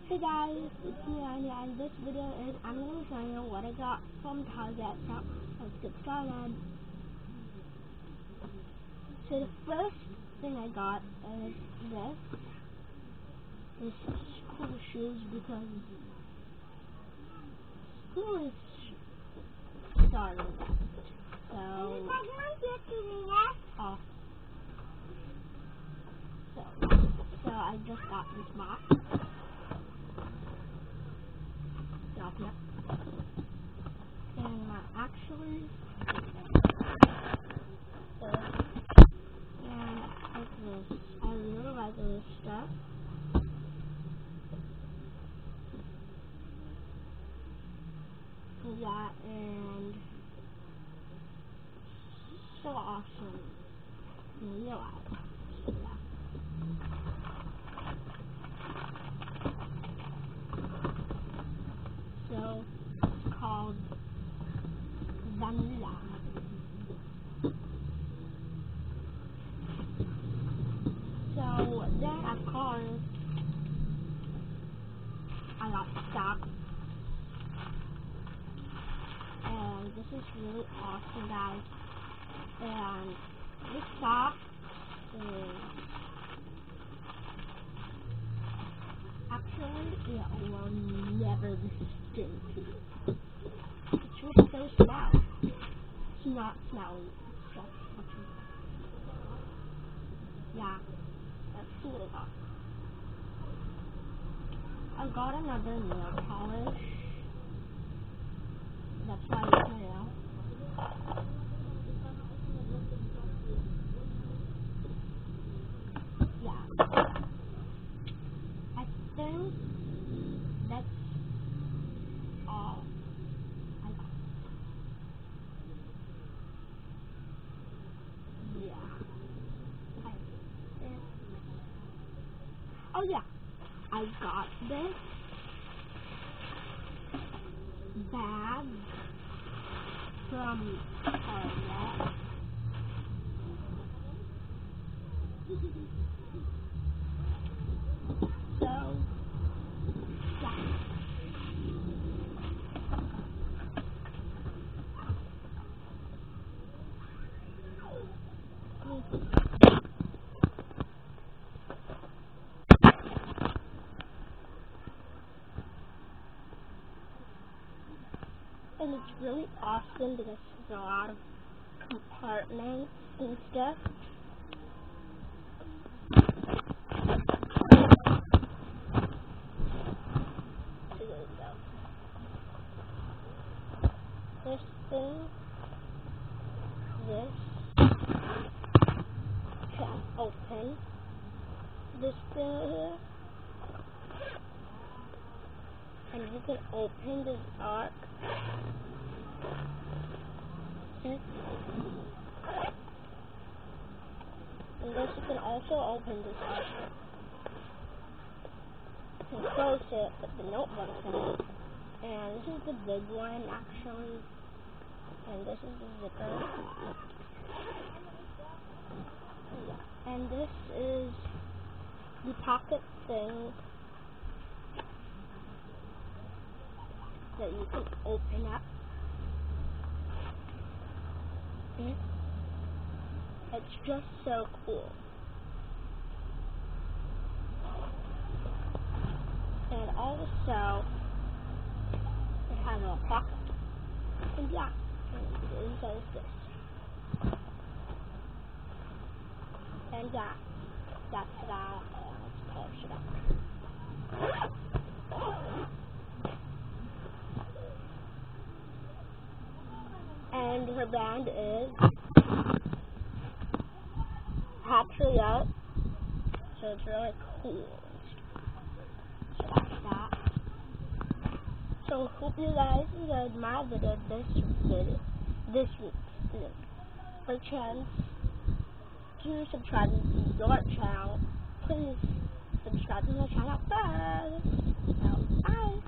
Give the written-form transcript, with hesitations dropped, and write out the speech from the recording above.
Hey guys, it's me Andy, and this video is I'm going to be showing you what I got from Target. So let's get started. So the first thing I got is this school shoes, because school is starting. So so I just got this box. Open it. And actually, and like this. I really like this stuff. Yeah, and so awesome. Yeah. So it's called Vanilla. So then, of course, I got socks, and this is really awesome, guys. And this sock is actually, it will never be stinky. It's just so smell. It's not smelly. It's just yeah, that's what I got. I got another nail polish. That's why I use my nail. Yeah. I think that's all I got. Yeah. Oh yeah. I got this bag from Target. So, yeah. And it's really awesome because there's a lot of compartments and stuff. So there we go. This thing, this can open. This thing here, and you can open this arc. And this, you can also open this arc. You can close it, put the notebooks in it. And this is the big one, actually. And this is the zipper. Yeah. And this is the pocket thing that you can open up. It's just so cool. And also, it has a pocket. And yeah, and inside is this. And yeah, that's that. Let's polish it up. And her band is actually out, so it's really cool. So that's that. So hope you guys enjoyed my video this week. By chance to subscribe to your channel, please subscribe to my channel first. So bye.